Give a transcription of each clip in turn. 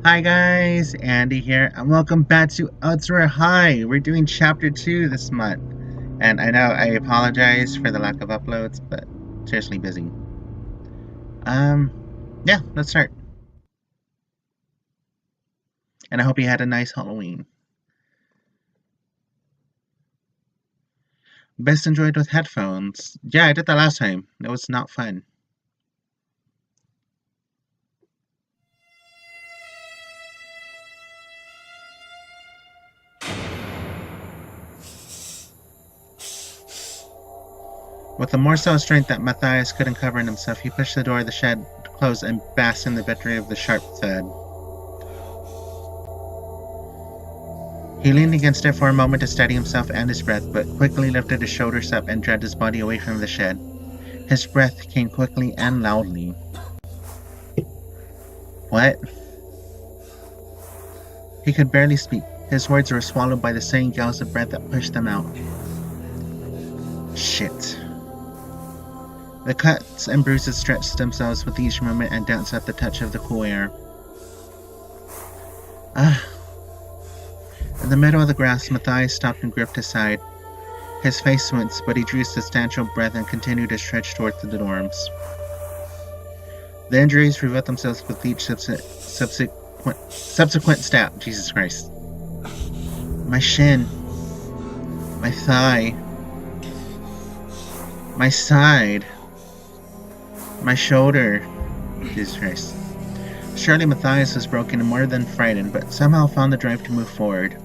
Hi guys, Andy here, and welcome back to Ultra High. We're doing chapter 2 this month. And I know I apologize for the lack of uploads, but seriously busy. Um, yeah, let's start. And I hope you had a nice Halloween. Best enjoyed with headphones. Yeah, I did that last time. It was not fun. With a morsel of strength that Matthias couldn't cover in himself, he pushed the door of the shed closed and basked in the victory of the sharp thud. He leaned against it for a moment to steady himself and his breath, but quickly lifted his shoulders up and dragged his body away from the shed. His breath came quickly and loudly. What? He could barely speak. His words were swallowed by the same gouts of breath that pushed them out. Shit. The cuts and bruises stretched themselves with each movement and danced at the touch of the cool air. In the middle of the grass, Matthias stopped and gripped his side. His face winced, but he drew a substantial breath and continued his trudge towards the dorms. The injuries revealed themselves with each subsequent stab. Jesus Christ. My shin. My thigh. My side. My shoulder. Jesus Christ. Surely Matthias was broken and more than frightened, but somehow found the drive to move forward.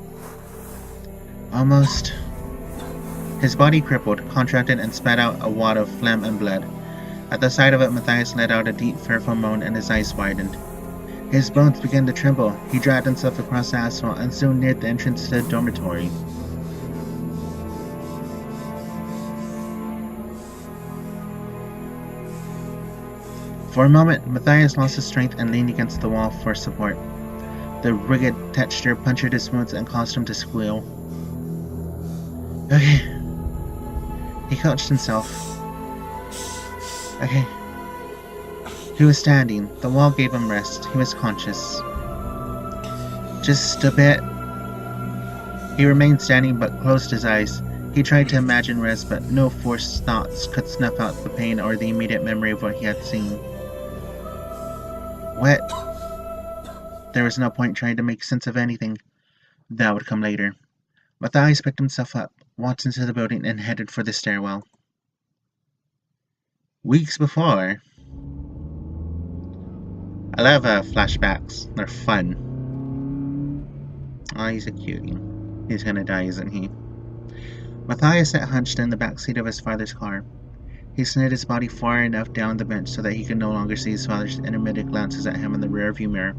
Almost. His body crippled, contracted, and spat out a wad of phlegm and blood. At the sight of it, Matthias let out a deep, fearful moan, and his eyes widened. His bones began to tremble. He dragged himself across the asphalt and soon neared the entrance to the dormitory. For a moment, Matthias lost his strength and leaned against the wall for support. The rigid texture punctured his wounds and caused him to squeal. Okay. He clutched himself. Okay. He was standing. The wall gave him rest. He was conscious. Just a bit. He remained standing but closed his eyes. He tried to imagine rest, but no forced thoughts could snuff out the pain or the immediate memory of what he had seen. What? There was no point trying to make sense of anything. That would come later. Matthias picked himself up, walked into the building, and headed for the stairwell. Weeks before. I love flashbacks. They're fun. Oh, he's a cutie. He's gonna die, isn't he? Matthias sat hunched in the back seat of his father's car. He slid his body far enough down the bench so that he could no longer see his father's intermittent glances at him in the rearview mirror.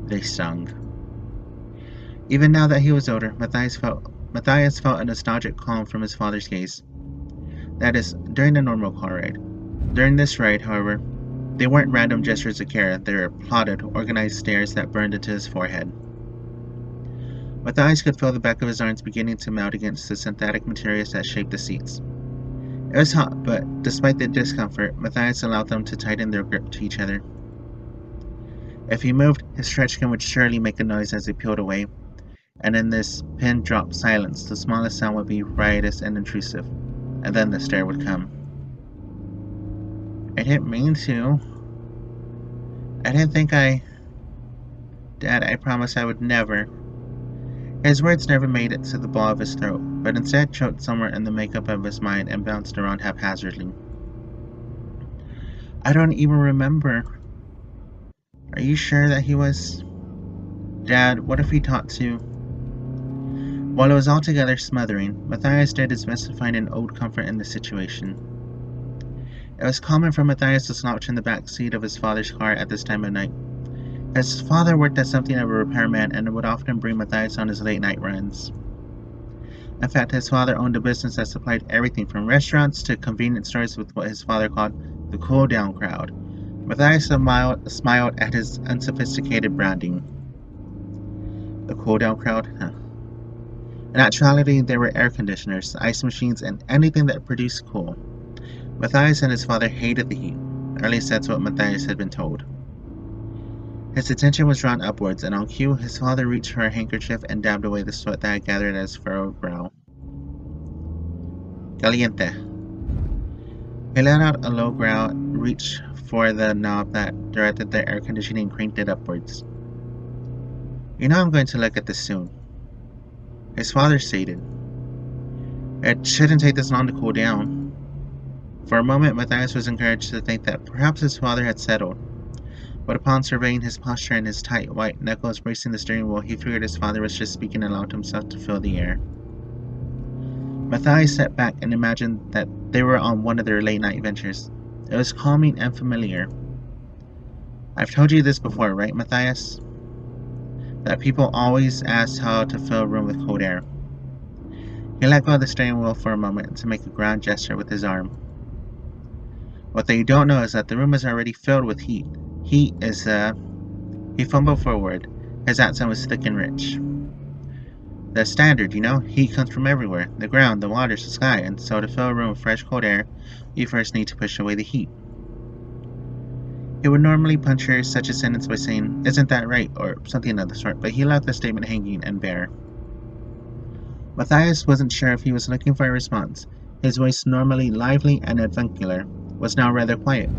They stung. Even now that he was older, Matthias felt a nostalgic calm from his father's gaze. That is, during a normal car ride. During this ride, however, they weren't random gestures of care, they were plotted, organized stares that burned into his forehead. Matthias could feel the back of his arms beginning to melt against the synthetic materials that shaped the seats. It was hot, but despite the discomfort, Matthias allowed them to tighten their grip to each other. If he moved, his stretched skin would surely make a noise as he peeled away, and in this pin-drop silence, the smallest sound would be riotous and intrusive, and then the stare would come. I didn't mean to. I didn't think Dad, I promise I would never. His words never made it to the ball of his throat, but instead choked somewhere in the makeup of his mind and bounced around haphazardly. I don't even remember. Are you sure that he was? Dad, what if he taught to? While it was altogether smothering, Matthias did his best to find an old comfort in the situation. It was common for Matthias to slouch in the back seat of his father's car at this time of night. His father worked as something of a repairman and would often bring Matthias on his late-night runs. In fact, his father owned a business that supplied everything from restaurants to convenience stores with what his father called the cool-down crowd. Matthias smiled at his unsophisticated branding. The cool-down crowd? Huh. In actuality, there were air conditioners, ice machines, and anything that produced cool. Matthias and his father hated the heat, or at least that's what Matthias had been told. His attention was drawn upwards, and on cue, his father reached for a handkerchief and dabbed away the sweat that had gathered at his furrowed brow. Caliente. He let out a low growl, reached for the knob that directed the air conditioning, and cranked it upwards. You know I'm going to look at this soon, his father stated. It shouldn't take this long to cool down. For a moment, Matthias was encouraged to think that perhaps his father had settled, but upon surveying his posture and his tight white knuckles bracing the steering wheel, he figured his father was just speaking aloud to himself to fill the air. Matthias sat back and imagined that they were on one of their late-night ventures. It was calming and familiar. I've told you this before, right, Matthias? That people always ask how to fill a room with cold air. He let go of the steering wheel for a moment to make a grand gesture with his arm. What they don't know is that the room is already filled with heat. Heat is, He fumbled for a word. His accent was thick and rich. The standard, you know, heat comes from everywhere. The ground, the waters, the sky, and so to fill a room with fresh cold air, you first need to push away the heat. He would normally puncture such a sentence by saying, "Isn't that right?" or something of the sort, but he left the statement hanging and bare. Matthias wasn't sure if he was looking for a response. His voice, normally lively and avuncular, was now rather quiet.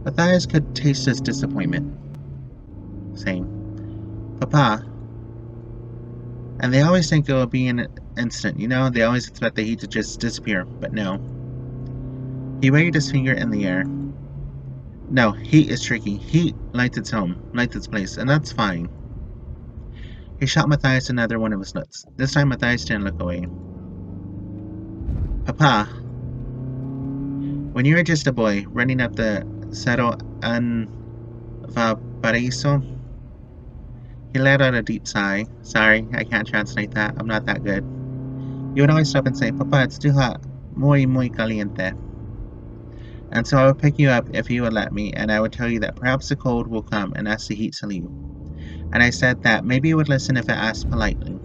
Matthias could taste his disappointment, saying, "Papa," and they always think it will be an instant, you know, they always expect the heat to just disappear, but no. He waved his finger in the air. No, heat is tricky. Heat lights its home, lights its place, and that's fine. He shot Matthias another one of his looks. This time Matthias didn't look away. Papa, when you were just a boy, running up the Cerro Valparaiso, he let out a deep sigh. Sorry, I can't translate that. I'm not that good. You would always stop and say, "Papa, it's too hot. Muy caliente." And so I would pick you up if you would let me, and I would tell you that perhaps the cold will come and ask the heat to leave. And I said that maybe you would listen if it asked politely.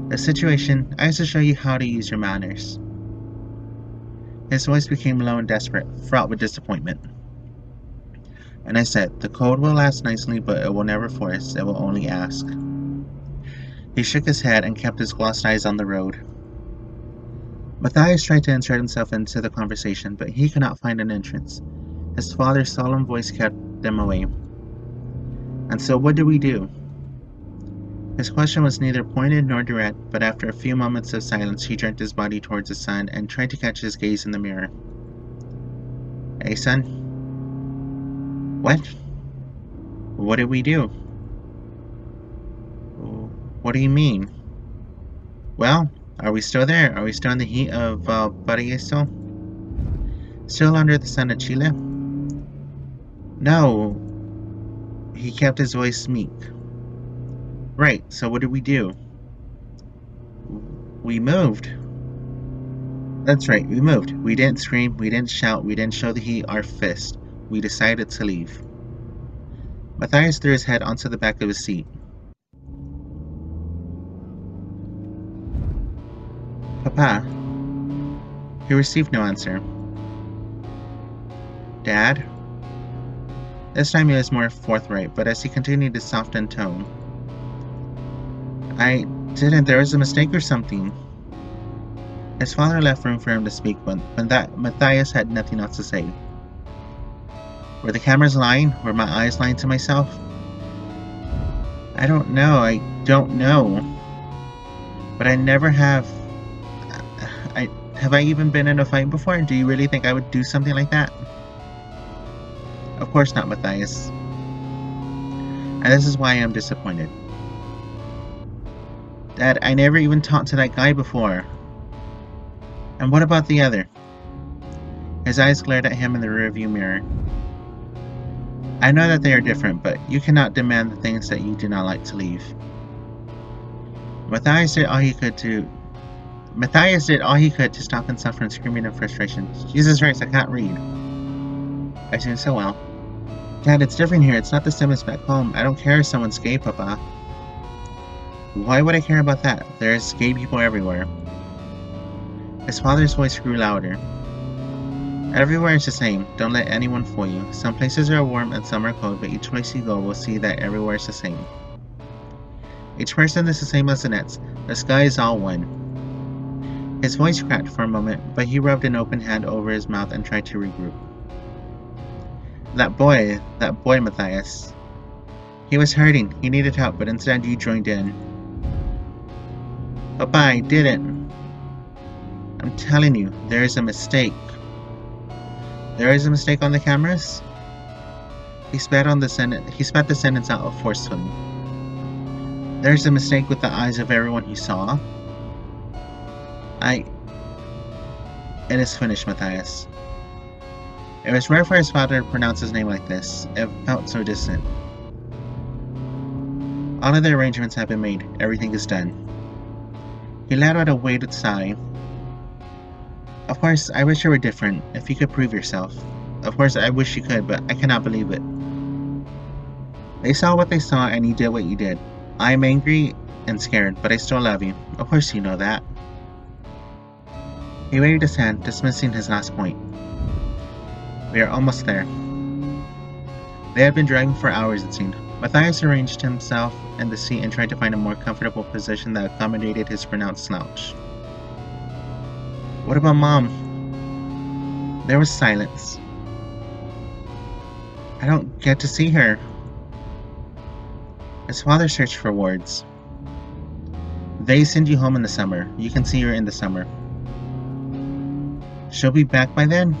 The situation, I used to show you how to use your manners. His voice became low and desperate, fraught with disappointment. And I said, the cold will last nicely, but it will never force, it will only ask. He shook his head and kept his glossed eyes on the road. Matthias tried to insert himself into the conversation, but he could not find an entrance. His father's solemn voice kept them away. And so what do we do? His question was neither pointed nor direct, but after a few moments of silence, he jerked his body towards the sun and tried to catch his gaze in the mirror. Hey, son. What? What do we do? What do you mean? Well, are we still there? Are we still in the heat of Valparaiso? Still under the sun of Chile? No. He kept his voice meek. Right, so what did we do? We moved. That's right, we moved. We didn't scream, we didn't shout, we didn't show the heat our fist. We decided to leave. Matthias threw his head onto the back of his seat. Papa. He received no answer. Dad? This time he was more forthright, but as he continued to soften tone. I didn't, there was a mistake or something. His father left room for him to speak, but Matthias had nothing else to say. Were the cameras lying? Were my eyes lying to myself? I don't know. But I never have. Have I even been in a fight before? Do you really think I would do something like that? Of course not, Matthias. And this is why I'm disappointed. Dad, I never even talked to that guy before. And what about the other? His eyes glared at him in the rearview mirror. I know that they are different, but you cannot demand the things that you do not like to leave. Matthias did all he could to stop himself from screaming in frustration. Jesus Christ, I can't read. I seem so well. Dad, it's different here. It's not the same as back home. I don't care if someone's gay, Papa. Why would I care about that? There's gay people everywhere. His father's voice grew louder. Everywhere is the same. Don't let anyone fool you. Some places are warm and some are cold, but each place you go will see that everywhere is the same. Each person is the same as the next. The sky is all one. His voice cracked for a moment, but he rubbed an open hand over his mouth and tried to regroup. That boy, Matthias. He was hurting. He needed help, but instead you joined in. Papa, I didn't. I'm telling you, there is a mistake. There is a mistake on the cameras? He spat the sentence out forcefully. There's a mistake with the eyes of everyone he saw. It is finished, Matthias. It was rare for his father to pronounce his name like this. It felt so distant. All of the arrangements have been made. Everything is done. He let out a weighted sigh. Of course, I wish you were different, if you could prove yourself. Of course, I wish you could, but I cannot believe it. They saw what they saw, and you did what you did. I am angry and scared, but I still love you. Of course you know that. He waved his hand, dismissing his last point. We are almost there. They had been driving for hours, it seemed. Matthias arranged himself in the seat and tried to find a more comfortable position that accommodated his pronounced slouch. What about Mom? There was silence. I don't get to see her. His father searched for words. They send you home in the summer. You can see her in the summer. She'll be back by then?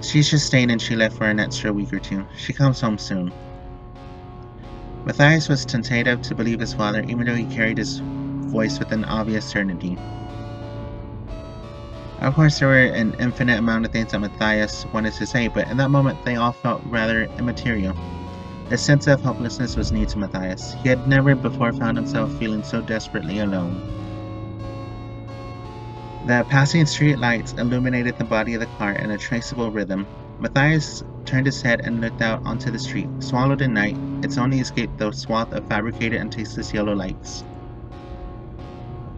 She's just staying and she left for an extra week or two. She comes home soon. Matthias was tentative to believe his father, even though he carried his voice with an obvious certainty. Of course, there were an infinite amount of things that Matthias wanted to say, but in that moment they all felt rather immaterial. The sense of helplessness was new to Matthias. He had never before found himself feeling so desperately alone. The passing street lights illuminated the body of the car in a traceable rhythm. Matthias turned his head and looked out onto the street, swallowed in night, its only escape the swath of fabricated and tasteless yellow lights.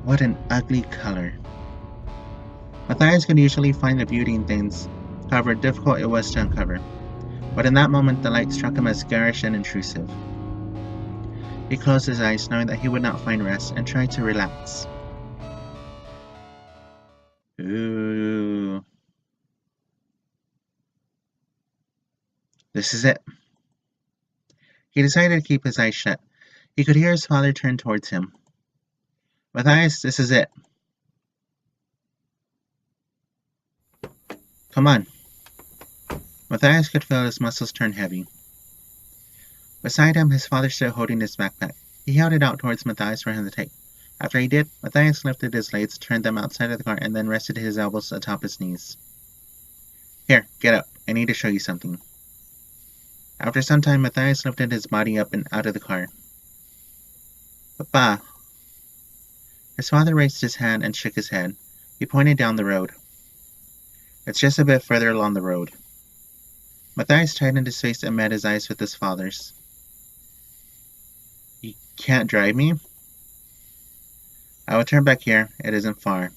What an ugly color. Matthias could usually find the beauty in things, however difficult it was to uncover. But in that moment the light struck him as garish and intrusive. He closed his eyes, knowing that he would not find rest, and tried to relax. Ooh. This is it. He decided to keep his eyes shut. He could hear his father turn towards him. Matthias, this is it. Come on. Matthias could feel his muscles turn heavy. Beside him, his father stood holding his backpack. He held it out towards Matthias for him to take. After he did, Matthias lifted his legs, turned them outside of the car, and then rested his elbows atop his knees. Here, get up. I need to show you something. After some time, Matthias lifted his body up and out of the car. Papa. His father raised his hand and shook his head. He pointed down the road. It's just a bit further along the road. Matthias tightened his face and met his eyes with his father's. You can't drive me? I will turn back here. It isn't far.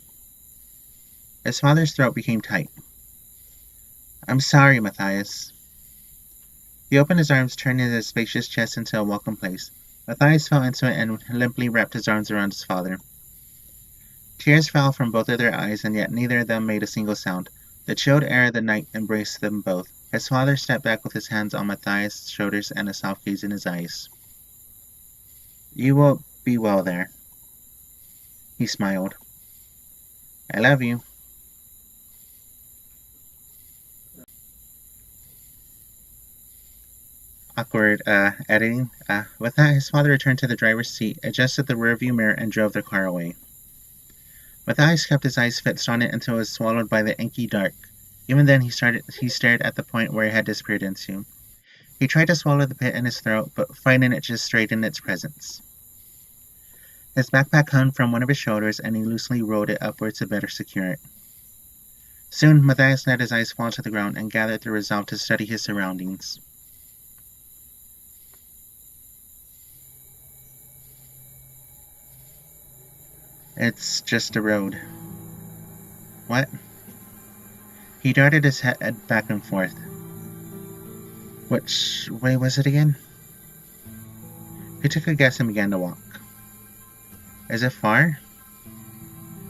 His father's throat became tight. I'm sorry, Matthias. He opened his arms, turning his spacious chest into a welcome place. Matthias fell into it and limply wrapped his arms around his father. Tears fell from both of their eyes, and yet neither of them made a single sound. The chilled air of the night embraced them both. His father stepped back with his hands on Matthias' shoulders and a soft gaze in his eyes. You will be well there. He smiled. I love you. Awkward editing. With that, his father returned to the driver's seat, adjusted the rearview mirror, and drove the car away. Matthias kept his eyes fixed on it until it was swallowed by the inky dark. Even then, he stared at the point where it had disappeared into. He tried to swallow the pit in his throat, but finding it just straightened its presence. His backpack hung from one of his shoulders, and he loosely rolled it upwards to better secure it. Soon, Matthias let his eyes fall to the ground and gathered the resolve to study his surroundings. It's just a road. What? He darted his head back and forth. Which way was it again? He took a guess and began to walk. Is it far?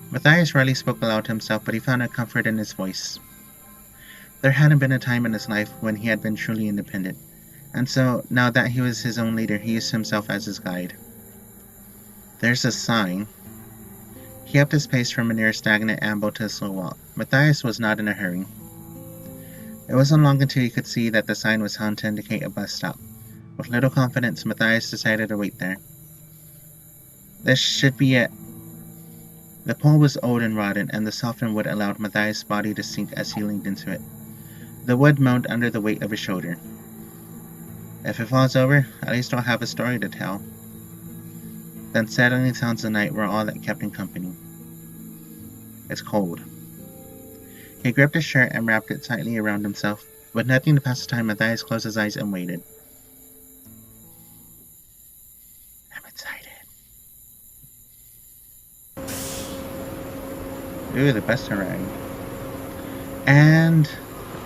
Matthias rarely spoke aloud to himself, but he found a comfort in his voice. There hadn't been a time in his life when he had been truly independent, and so, now that he was his own leader, he used himself as his guide. There's a sign. He upped his pace from a near stagnant amble to a slow walk. Matthias was not in a hurry. It wasn't long until he could see that the sign was hung to indicate a bus stop. With little confidence, Matthias decided to wait there. This should be it. The pole was old and rotten, and the softened wood allowed Matthias' body to sink as he leaned into it. The wood moaned under the weight of his shoulder. If it falls over, at least I'll have a story to tell. The unsettling sounds of the night were all that kept him company. It's cold. He gripped his shirt and wrapped it tightly around himself. With nothing to pass the time, Matthias closed his eyes and waited. I'm excited. Ooh, the bus arrived. And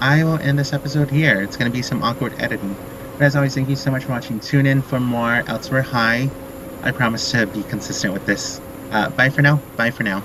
I will end this episode here. It's going to be some awkward editing. But as always, thank you so much for watching. Tune in for more Elsewhere High. I promise to be consistent with this. Bye for now. Bye for now.